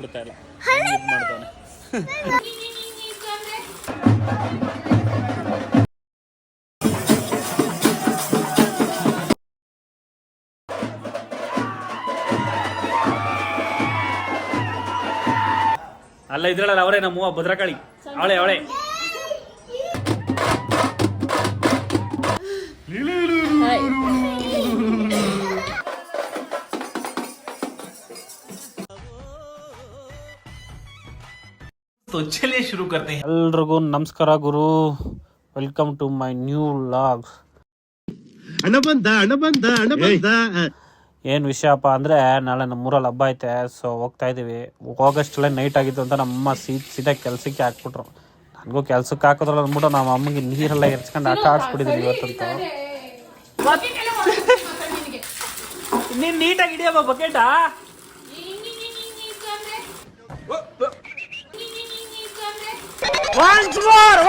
ಬಿಡ್ತಾ ಇಲ್ಲ ಇದು ಮಾಡ್ತಾನೆ. ಅಲ್ಲ ಇದ್ರಲ್ಲ ಅವರೇ ನಮ್ಮ ಭದ್ರಕಾಳಿ ಅವಳೆ ಅವಳೆ ಶುರು करते हैं. ಎಲ್ರಿಗೂ ನಮಸ್ಕಾರ ಗುರು, welcome to my new vlog. ಏನು ವಿಷಯಪ್ಪ ಅಂದರೆ ನಾಳೆ ನಮ್ಮೂರಲ್ಲಿ ಹಬ್ಬ ಐತೆ. ಸೊ ಹೋಗ್ತಾ ಇದ್ದೀವಿ. ಹೋಗೋಷ್ಟಲ್ಲೇ ನೈಟ್ ಆಗಿತ್ತು ಅಂತ ನಮ್ಮಮ್ಮ ಸೀದಾ ಕೆಲಸಕ್ಕೆ ಹಾಕ್ಬಿಟ್ರು. ನನಗೂ ಕೆಲ್ಸಕ್ಕೆ ಹಾಕಿದ್ರಲ್ಲ ಅಂದ್ಬಿಟ್ಟು ನಮ್ಮ ಅಮ್ಮಗೆ ನೀರೆಲ್ಲ ಎರ್ಚ್ಕೊಂಡು ಆಟ ಆಡಿಸ್ಬಿಟ್ಟಿದ್ದೀನಿ ಇವತ್ತಂತ. ನೀನು ನೀಟಾಗಿ ಹಿಡಿಯಮ್ಮ ಬಕೆಟಾ. Once more.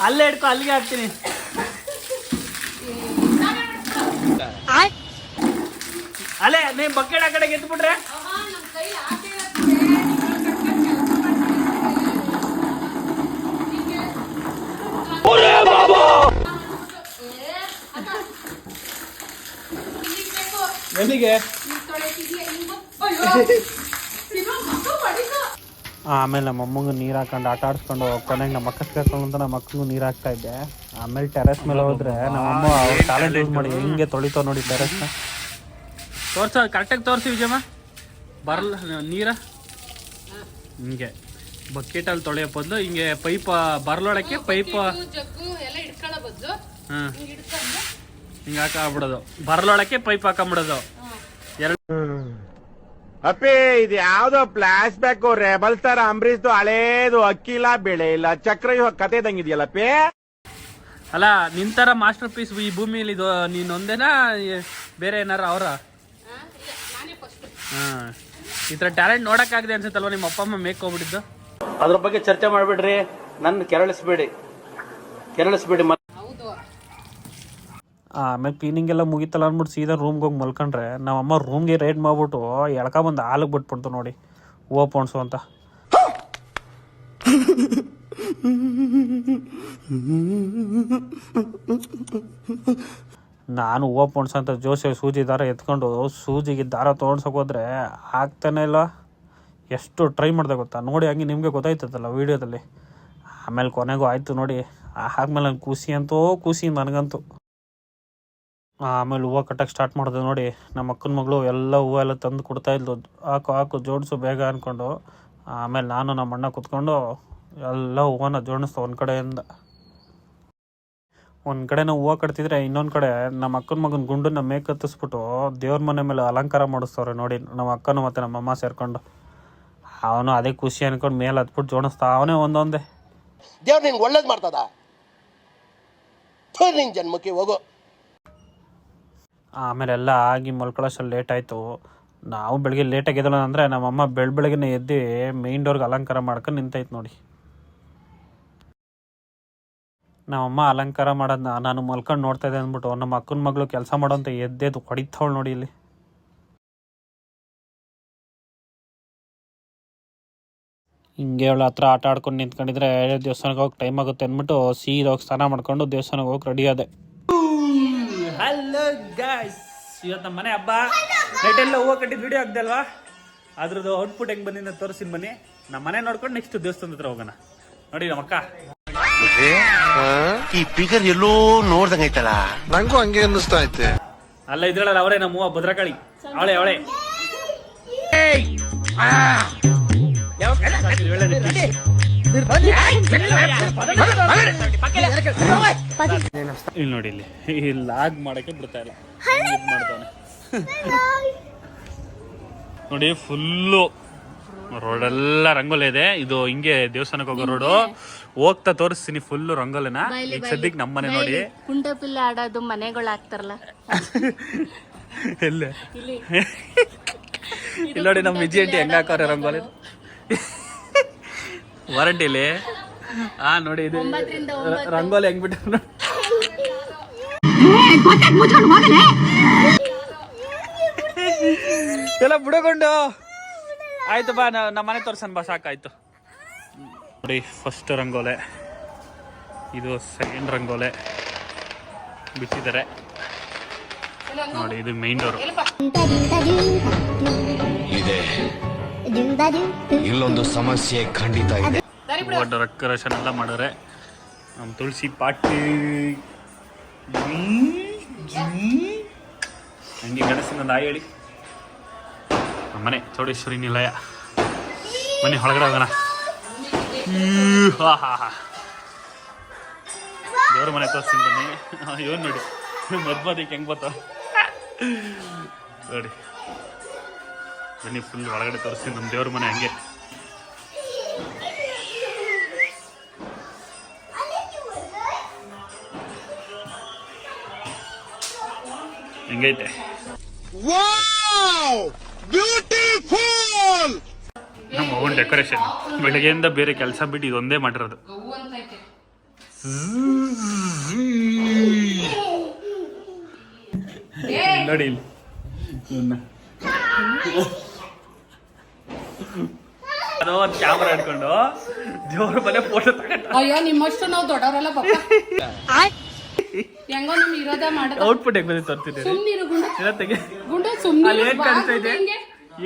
ಅಲ್ಲೇ ಇಡ್ಕೊ, ಅಲ್ಲಿಗೆ ಹಾಕ್ತೀನಿ. ಅಲ್ಲೇ ನೀವು ಬಕೆಟ್ ಆ ಕಡೆಗೆ ಎತ್ಬಿಟ್ರೆ ಎಲ್ಲಿಗೆ. ಆಮೇಲೆ ನಮ್ಮ ಅಮ್ಮಂಗೆ ನೀರು ಹಾಕೊಂಡು ಆಟ ಆಡಿಸ್ಕೊಂಡು ಕೊನೆಗೆ ನಮ್ಮ ಅಕ್ಕ ಕರ್ಕೊಂಡು ಅಂತ ನಮ್ಮ ಅಕ್ಕಂಗೂ ನೀರು ಹಾಕ್ತಾ ಇದ್ದೆ. ಆಮೇಲೆ ಟೆರೆಸ್ ಮೇಲೆ ಹೋದ್ರೆ ನಮ್ಮಮ್ಮ ಅವ್ರ ಟ್ಯಾಲೆಂಟ್ ಯೂಸ್ ಮಾಡಿ ಹೆಂಗೆ ತೊಳಿತಾವ ನೋಡಿ ಟೆರೆಸ್ನ. ತೋರ್ಸ, ಕರೆಕ್ಟಾಗಿ ತೋರಿಸಿ ವಿಜಯಮ್ಮ. ಬರಲ್ಲ ನೀರ ಹಿಂಗೆ ಬಕೆಟಲ್ಲಿ ತೊಳೆಯೋ ಬದಲು ಹಿಂಗೆ ಪೈಪ್ ಬರಲೊಳಕ್ಕೆ ಪೈಪ್ ಹಾಂ ಹಿಂಗೆ ಹಾಕಾಗ್ಬಿಡೋದು. ಬರಲೊಳಕ್ಕೆ ಪೈಪ್ ಹಾಕೊಂಬಿಡೋದು. ಅಪ್ಪೇ ಇದು ಯಾವ್ದೋ ಫ್ಲಾಶ್ ಬ್ಯಾಕ್ ರೆಬಲ್ ಸ್ಟಾರ್ ಅಂಬರೀಶ್ದು ಹಳೇದು ಅಕ್ಕಿ ಇಲ್ಲ ಬೆಳೆ ಇಲ್ಲ ಚಕ್ರ ಕತೆ ಇದಂಗಿದೆಯಲ್ಲಪ್ಪೇ. ಅಲ್ಲ ನಿಂತರ ಮಾಸ್ಟರ್ ಪೀಸ್ ಈ ಭೂಮಿಯಲ್ಲಿ ಇದು ನೀನೊಂದೇನಾ ಬೇರೆ ಏನಾರ ಅವರ? ಹಾಂ, ಈ ಥರ ಟ್ಯಾಲೆಂಟ್ ನೋಡೋಕ್ಕಾಗಿದೆ ಅನ್ಸುತ್ತಲ್ವ ನಿಮ್ಮ ಅಪ್ಪ ಅಮ್ಮ ಮೇಕ್ ಹೋಗ್ಬಿಟ್ಟಿದ್ದು. ಅದ್ರ ಬಗ್ಗೆ ಚರ್ಚೆ ಮಾಡಿಬಿಡ್ರಿ, ನನ್ನ ಕೆರಳಿಸ್ಬೇಡಿ. ಆಮೇಲೆ ಕ್ಲೀನಿಂಗ್ ಎಲ್ಲ ಮುಗಿತಲ್ಲ ಅಂದ್ಬಿಟ್ಟು ಸೀದಾ ರೂಮ್ಗೆ ಹೋಗಿ ಮಲ್ಕೊಂಡ್ರೆ ನಮ್ಮಮ್ಮ ರೂಮ್ಗೆ ರೇಡ್ ಮಾಡ್ಬಿಟ್ಟು ಎಳ್ಕೊಂಬಂದು ಹಾಲಿಗೆ ಬಿಟ್ಬಿಡ್ತು ನೋಡಿ ಹೂವು ಪೋಣ್ಸು ಅಂತ. ನಾನು ಹೂವು ಪೋಣ್ಸು ಅಂತ ಜೋಸೆ ಸೂಜಿ ದಾರ ಎತ್ಕೊಂಡು ಸೂಜಿಗೆ ದಾರ ತೊಗೊಂಡ್ಸೋಕೆ ಹೋದ್ರೆ ಆಗ್ತಾನೆ ಇಲ್ಲ. ಎಷ್ಟು ಟ್ರೈ ಮಾಡಿದೆ ಗೊತ್ತಾ ನೋಡಿ, ಹಂಗೆ ನಿಮಗೆ ಗೊತ್ತಾಯ್ತದಲ್ಲ ವೀಡಿಯೋದಲ್ಲಿ. ಆಮೇಲೆ ಕೊನೆಗೂ ಆಯಿತು ನೋಡಿ. ಆದ್ಮೇಲೆ ನಾನು ಖುಷಿ ನನಗಂತೂ. ಆಮೇಲೆ ಹೂವು ಕಟ್ಟಕ್ಕೆ ಸ್ಟಾರ್ಟ್ ಮಾಡಿದೆ ನೋಡಿ. ನಮ್ಮ ಅಕ್ಕನ ಮಗಳು ಎಲ್ಲ ಹೂವು ಎಲ್ಲ ತಂದು ಕೊಡ್ತಾಯಿದ್ಲು. ಹಾಕು ಜೋಡಿಸು ಬೇಗ ಅಂದ್ಕೊಂಡು. ಆಮೇಲೆ ನಾನು ನಮ್ಮ ಅಣ್ಣ ಕೂತ್ಕೊಂಡು ಎಲ್ಲ ಹೂವನ್ನ ಜೋಡಿಸ್ತು ಒಂದು ಕಡೆಯಿಂದ. ಒಂದು ಕಡೆನ ಹೂವು ಕಟ್ತಿದ್ರೆ ಇನ್ನೊಂದು ಕಡೆ ನಮ್ಮ ಅಕ್ಕನ ಮಗನ ಗುಂಡನ್ನ ಮೇಕ್ ಹತ್ತಿಸ್ಬಿಟ್ಟು ದೇವ್ರ ಮನೆ ಮೇಲೆ ಅಲಂಕಾರ ಮಾಡಿಸ್ತವ್ರೆ ನೋಡಿ ನಮ್ಮ ಅಕ್ಕನು ಮತ್ತು ನಮ್ಮ ಅಮ್ಮ ಸೇರ್ಕೊಂಡು. ಅವನು ಅದೇ ಖುಷಿ ಅನ್ಕೊಂಡು ಮೇಲೆ ಹತ್ಬಿಟ್ಟು ಜೋಡಿಸ್ತಾ ಅವನೇ ಒಂದೊಂದೇ. ದೇವ್ರು ನಿನ್ಗೆ ಒಳ್ಳೇದು ಮಾಡ್ತದ, ನಿನ್ನ ಜನ್ಮಕ್ಕೆ ಹೋಗೋ. ಆಮೇಲೆ ಎಲ್ಲ ಆಗಿ ಮಲ್ಕೊಳ್ಳೋಷ್ಟಲ್ಲಿ ಲೇಟ್ ಆಯಿತು. ನಾವು ಬೆಳಗ್ಗೆ ಲೇಟಾಗಿ ಎದ್ದಲ್ಲ ಅಂದರೆ ನಮ್ಮಮ್ಮ ಬೆಳಗ್ಗೆನೇ ಎದ್ದು ಮೇಯ್ನ್ ಡೋರ್ಗೆ ಅಲಂಕಾರ ಮಾಡ್ಕೊಂಡು ನಿಂತೈತೆ ನೋಡಿ. ನಮ್ಮಮ್ಮ ಅಲಂಕಾರ ಮಾಡೋದನ್ನ ನಾನು ಮಲ್ಕೊಂಡು ನೋಡ್ತಾ ಇದ್ದೆ ಅಂದ್ಬಿಟ್ಟು ನಮ್ಮ ಅಕ್ಕನ ಮಗಳು ಕೆಲಸ ಮಾಡೋಂತ ಎದ್ದೆದ್ದು ಹೊಡಿತಾವಳು ನೋಡಿ ಇಲ್ಲಿ. ಹಿಂಗೆ ಅವಳ ಹತ್ರ ಆಟ ಆಡ್ಕೊಂಡು ನಿಂತ್ಕೊಂಡಿದ್ರೆ ದೇವಸ್ಥಾನಕ್ಕೆ ಹೋಗಿ ಟೈಮ್ ಆಗುತ್ತೆ ಅಂದ್ಬಿಟ್ಟು ಸೀದಾ ಹೋಗಿ ಸ್ನಾನ ಮಾಡ್ಕೊಂಡು ದೇವಸ್ಥಾನಕ್ಕೆ ಹೋಗಿ ರೆಡಿ ಆದೆ. ಹಲೋ ಗಾಯ್ಸ್, ಇವತ್ತು ನಮ್ಮ ಮನೆ ಹಬ್ಬ. ನೈಟೆಲ್ಲ ಹೂವು ಕಟ್ಟಿದ್ದು ವಿಡಿಯೋ ಆಗ್ದೆ ಅಲ್ವಾ? ಅದ್ರದ್ದು ಔಟ್ಪುಟ್ ಹೆಂಗೆ ಬಂದಿದ್ದ ತೋರಿಸಿದ ಬನ್ನಿ. ನಮ್ಮ ಮನೆ ನೋಡ್ಕೊಂಡು ನೆಕ್ಸ್ಟ್ ದೇವಸ್ಥಾನದ ಹತ್ರ ಹೋಗೋಣ. ನೋಡಿ ನಮ್ಮ ಅಕ್ಕ ಈ ಫಿಗರ್ ಎಲ್ಲೋ ನೋಡ್ದಂಗೈತಲ್ಲ, ನಂಗೂ ಹಂಗೆ ಅನ್ನಿಸ್ತಾ ಐತೆ. ಅಲ್ಲ ಇದ್ರಲ್ಲ ಅವರೇ ನಮ್ಮ ಭದ್ರಕಾಳಿ ಅವಳೆ ಇಲ್ಲಿ ನೋಡಿ, ಇಲ್ಲಿ ಲಾಗ್ ಮಾಡಕ್ಕೆ ಬಿಡ್ತಾ ಇಲ್ಲ, ಮಾಡ್ತಾನೆ ನೋಡಿ. ಫುಲ್ಲು ರೋಡೆಲ್ಲ ರಂಗೋಲಿ ಇದೆ. ಇದು ಹಿಂಗೆ ದೇವಸ್ಥಾನಕ್ಕೆ ಹೋಗೋ ರೋಡು. ಹೋಗ್ತಾ ತೋರಿಸ್ತೀನಿ ಫುಲ್ಲು ರಂಗೋಲಿನ. ಈಗ ಸದ್ಯಕ್ಕೆ ನಮ್ಮ ಮನೆ ನೋಡಿ. ಕುಂಟಪಿಲ್ಲೆ ಆಡೋದು ಮನೆಗಳು ಹಾಕ್ತಾರಲ್ಲ ಎಲ್ಲೇ ಇಲ್ಲಿ ನೋಡಿ ನಮ್ಮ ವಿಜಿ ಆಂಟಿ ಹೆಂಗ ಹಾಕೋರೆ ರಂಗೋಲಿ. ವಾರಂಟಿಲಿ ನೋಡಿ ಇದು 9 ರಿಂದ 9. ರಂಗೋಲಿ ಹೆಂಗ್ ಬಿಟ್ಟು ಎಲ್ಲ ಬಿಡಕೊಂಡು ಆಯ್ತು ಬಾ ನಮ್ಮ ಮನೆ ತೋರ್ಸನ್ ಬಾ ಸಾಕಾಯ್ತು ನೋಡಿ. ಫಸ್ಟ್ ರಂಗೋಲೆ, ಇದು ಸೆಕೆಂಡ್ ರಂಗೋಲೆ ಬಿಟ್ಟಿದ್ದಾರೆ ನೋಡಿ. ಇದು ಮೇನ್ ಡೋರ್ ಇದೆ, ಇಲ್ಲೊಂದು ಸಮಸ್ಯೆ ಖಂಡಿತ ಇದೆ. ಡೆಕೋರೇಷನ್ ಎಲ್ಲ ಮಾಡಿದ್ರೆ ನಮ್ಮ ತುಳಸಿ ಪಾಟಿ ಹಂಗೆ ಗಣಸಿನ ನಾಯಿ ಹೇಳಿ ಮನೆ ಚೌಡೇಶ್ವರಿ ನಿಲಯ ಮನೆ ಹೊಳಗಡೆ ಹೋಗೋಣ. ದೇವ್ರ ಮನೆ ತೋರಿಸ್ತೀನಿ ಬನ್ನಿ. ಇವನ್ ನೋಡಿ ಮದ್ಮದಿಕ್ಕೆ ಹೆಂಗ್ ಬರ್ತಾವ ನೋಡಿ. ಬನ್ನಿ ಫುಲ್ ಒಳಗಡೆ ತೋರಿಸ್ತೀನಿ ನಮ್ಮ ದೇವ್ರ ಮನೆ ಹಂಗೆ. ಹೆಂಗೈತೆ ನಮ್ಮ ಓನ್ ಡೆಕೋರೇಷನ್. ಬೆಳಗ್ಗೆಯಿಂದ ಬೇರೆ ಕೆಲಸ ಬಿಟ್ಟು ಇದೊಂದೇ ಮಾಡಿರೋದು. ನೋಡಿ ಇಲ್ಲಿ ಅದು ಒಂದು ಕ್ಯಾಮ್ರಾ ಇಟ್ಕೊಂಡು ದೇವ್ರ ಮನೆ ಫೋಟೋ ತಗೊಂಡು ಅಯ್ಯೋ ನಿಮ್ಮಷ್ಟು ನಾವು ದೊಡ್ಡವರಲ್ಲ ಪಾಪ. ಹೆಂಗೋ ನಮ್ ಇರೋದ ಮಾಡೋದು. ಔಟ್ಪುಟ್ ಹೆಂಗ್ ಬಂದಿತ್ತು ತರ್ತಿದ್ದೀರಿ ಸುಮ್ನಿರು ಗುಂಡು. ಇಲ್ಲ ತೆಗೆ. ಗುಂಡು ಸುಮ್ನಿರು. ಅಲ್ಲಿ ಏನ್ ಕಾಣಿಸ್ತಾ ಇದೆ, ಹೆಂಗೆ?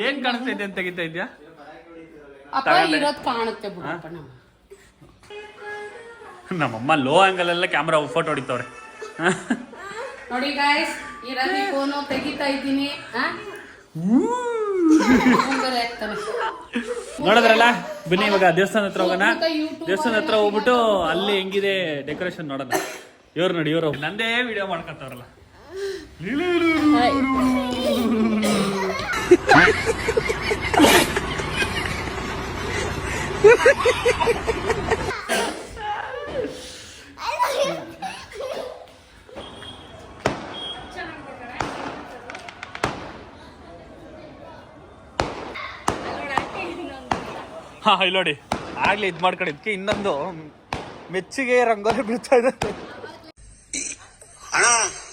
ಏನ್ ಕಾಣಿಸ್ತಾ ಇದೆ ಅಂತ ತೆಗಿತಾ ಇದ್ಯಾ? ಅಪ್ಪ ಇರೋದ್ ಕಾಣುತ್ತೆ ಬಿಡಪ್ಪ ನಾವು. ನಮ್ಮಮ್ಮ ಲೋ ಆಂಗಲ್ ಎಲ್ಲ ಕ್ಯಾಮ್ರಾ ಫೋಟೋ ಹೊಡಿತವ್ರೆ. ನೋಡಿ ಗಾಯ್ಸ್, ಇರೋದಿ ಫೋನು ತೆಗಿತಾ ಇದ್ದೀನಿ. ನೋಡಿದ್ರಲ್ಲ, ಬನ್ನಿ ಇವಾಗ ದೇವಸ್ಥಾನ ಹತ್ರ ಹೋಗೋಣ. ದೇವಸ್ಥಾನ ಹತ್ರ ಹೋಗ್ಬಿಟ್ಟು ಅಲ್ಲಿ ಹೆಂಗಿದೆ ಡೆಕೋರೇಷನ್ ನೋಡೋಣ. ಇವ್ರು ನೋಡಿ, ಇವರು ನಂದೇ ವಿಡಿಯೋ ಮಾಡ್ಕೊತಾರಲ್ಲ. ಹಾ ಇಲ್ಲಿ ನೋಡಿ, ಆಗ್ಲೇ ಇದ್ ಮಾಡ್ಕೊಂಡಿದ್ಕೆ ಇನ್ನೊಂದು ಮೆಚ್ಚುಗೆ ರಂಗೋಲಿ ಬಿಡ್ತಾ ಇದೆ. ಅಣ್ಣ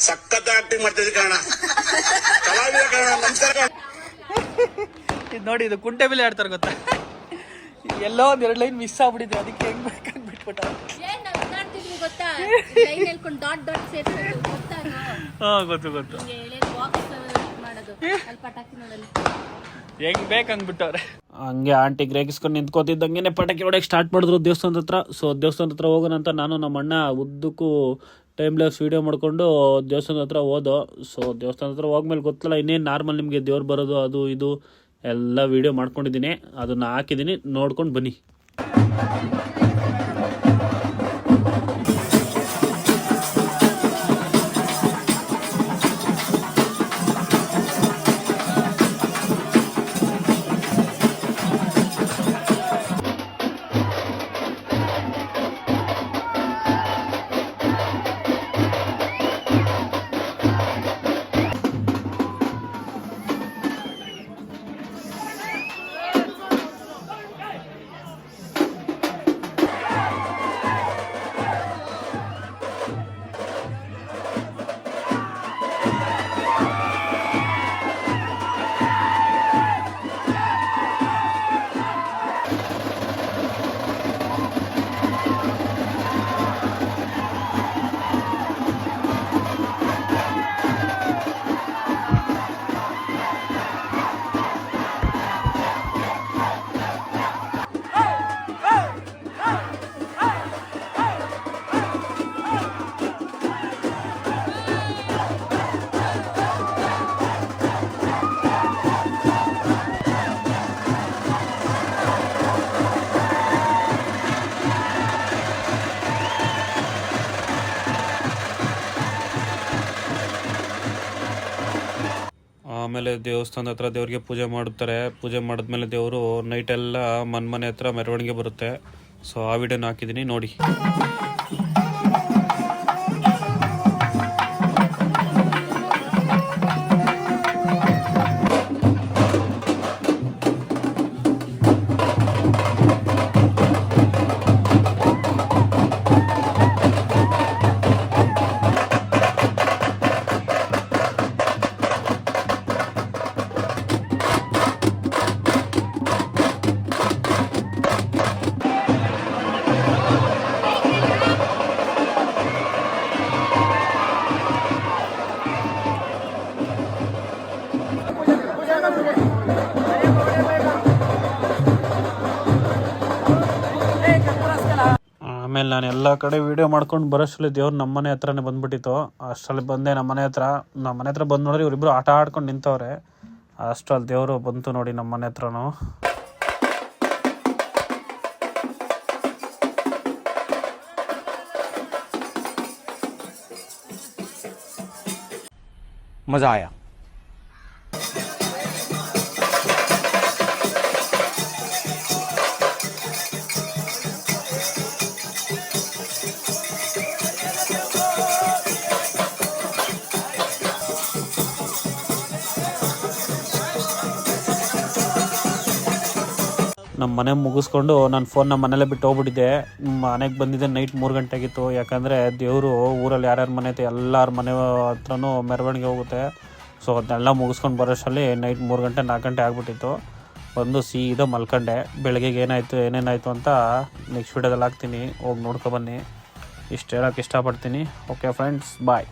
ಸಖತ್ ಆಕ್ಟಿಂಗ್ ಮಾಡ್ತಿದ್ದೆ ಕಣ, ಕಲಾವಿದ ಕಣ, ನಮಸ್ಕಾರ. ಇದು ನೋಡಿ, ಇದು ಕುಂಟೆ ಬಿಲ್ಲೆ ಆಡ್ತಾರೆ ಗೊತ್ತಾ? ಎಲ್ಲೋ ಒಂದ್ 2 ಲೈನ್ ಮಿಸ್ ಆಗ್ಬಿಟ್ಟಿದೆ, ಅದಕ್ಕೆ ಹೆಂಗ್ ಬೇಕಂತ ಬಿಟ್ಬಿಟ್ಟ. ಗೊತ್ತಾ ಲೈನ್ ಹೇಳ್ಕೊಂಡು ಡಾಟ್ ಡಾಟ್ ಸೇರ್ಸೋದು ಗೊತ್ತಾ? ಹಾ ಗೊತ್ತು ಗೊತ್ತು. ಬಾಕ್ಸ್ ಮಾಡೋದು ಅಲ್ಲಿ ಪಟಾಕಿ ನೋಡಲ್ಲಿ ಹೆಂಗ್ ಬೇಕಂಗ್ ಬಿಟ್ಟವ್ರೆ. ಹಂಗೆ ಆಂಟಿ ಗ್ರೇಗಿಸ್ಕೊಂಡು ನಿಂತ್ಕೋತಿದ್ದಂಗೆ ಪಟಾಕಿ ಹೊಡೆಯಕ್ಕೆ ಸ್ಟಾರ್ಟ್ ಮಾಡಿದ್ರು ದೇವಸ್ಥಾನದ ಹತ್ರ. ಸೊ ದೇವಸ್ಥಾನದ ಹತ್ರ ಹೋಗೋಣ ಅಂತ ನಾನು ನಮ್ಮ ಅಣ್ಣ ಉದ್ದಕ್ಕೂ ಟೈಮ್ಲೆಸ್ ವೀಡಿಯೋ ಮಾಡಿಕೊಂಡು ದೇವಸ್ಥಾನದ ಹತ್ರ ಹೋದೋ. ಸೊ ದೇವಸ್ಥಾನದ ಹತ್ರ ಹೋಗ್ಮೇಲೆ ಗೊತ್ತಲ್ಲ, ಇನ್ನೇನು ನಾರ್ಮಲ್ ನಿಮಗೆ ದೇವ್ರು ಬರೋದು ಅದು ಇದು ಎಲ್ಲ ವೀಡಿಯೋ ಮಾಡ್ಕೊಂಡಿದ್ದೀನಿ, ಅದನ್ನು ಹಾಕಿದ್ದೀನಿ, ನೋಡ್ಕೊಂಡು ಬನ್ನಿ. ಆಮೇಲೆ ದೇವಸ್ಥಾನದ ಹತ್ರ ದೇವ್ರಿಗೆ ಪೂಜೆ ಮಾಡುತ್ತಾರೆ. ಪೂಜೆ ಮಾಡಿದ್ಮೇಲೆ ದೇವರು ನೈಟೆಲ್ಲ ಮನೆ ಹತ್ರ ಮೆರವಣಿಗೆ ಬರುತ್ತೆ. ಸೊ ಆ ವಿಡಿಯೋನ ಹಾಕಿದ್ದೀನಿ ನೋಡಿ. ಆಮೇಲೆ ನಾನು ಎಲ್ಲ ಕಡೆ ವೀಡಿಯೋ ಮಾಡ್ಕೊಂಡು ಬರೋಷ್ಟರಲ್ಲಿ ದೇವ್ರು ನಮ್ಮ ಮನೆ ಹತ್ರನೇ ಬಂದ್ಬಿಟ್ಟಿತ್ತು. ಅಷ್ಟರಲ್ಲಿ ಬಂದೆ ನಮ್ಮ ಮನೆ ಹತ್ರ ಬಂದು ನೋಡ್ರಿ ಇವರಿಬ್ಬರು ಆಟ ಆಡ್ಕೊಂಡು ನಿಂತವ್ರೆ. ಅಷ್ಟರಲ್ಲಿ ದೇವರು ಬಂತು ನೋಡಿ ನಮ್ಮ ಮನೆ ಹತ್ರನೂ. मजा आया. ನಮ್ಮ ಮನೆ ಮುಗಿಸ್ಕೊಂಡು ನಾನು ಫೋನ್ ನಮ್ಮ ಮನೇಲೇ ಬಿಟ್ಟು ಹೋಗ್ಬಿಟ್ಟಿದ್ದೆ. ಮನೆಗೆ ಬಂದಿದ್ದೆ ನೈಟ್ 3 ಗಂಟೆ ಆಗಿತ್ತು. ಯಾಕಂದರೆ ದೇವರು ಊರಲ್ಲಿ ಯಾರ್ಯಾರ ಮನೆ ಐತೆ ಎಲ್ಲರ ಮನೆ ಹತ್ರನೂ ಮೆರವಣಿಗೆ ಹೋಗುತ್ತೆ. ಸೊ ಅದನ್ನೆಲ್ಲ ಮುಗಿಸ್ಕೊಂಡು ಬರೋಷ್ಟರಲ್ಲಿ ನೈಟ್ 3 ಗಂಟೆ 4 ಗಂಟೆ ಆಗಿಬಿಟ್ಟಿತ್ತು. ಬಂದು ಸೀದಾ ಮಲ್ಕೊಂಡೆ. ಬೆಳಗ್ಗೆಗೆ ಏನೇನಾಯಿತು ಅಂತ ನೆಕ್ಸ್ಟ್ ವೀಡಿಯೋದಲ್ಲಿ ಹಾಕ್ತೀನಿ, ಹೋಗಿ ನೋಡ್ಕೊಬನ್ನಿ. ಇಷ್ಟು ಹೇಳೋಕ್ಕೆ ಇಷ್ಟಪಡ್ತೀನಿ. ಓಕೆ ಫ್ರೆಂಡ್ಸ್, ಬಾಯ್.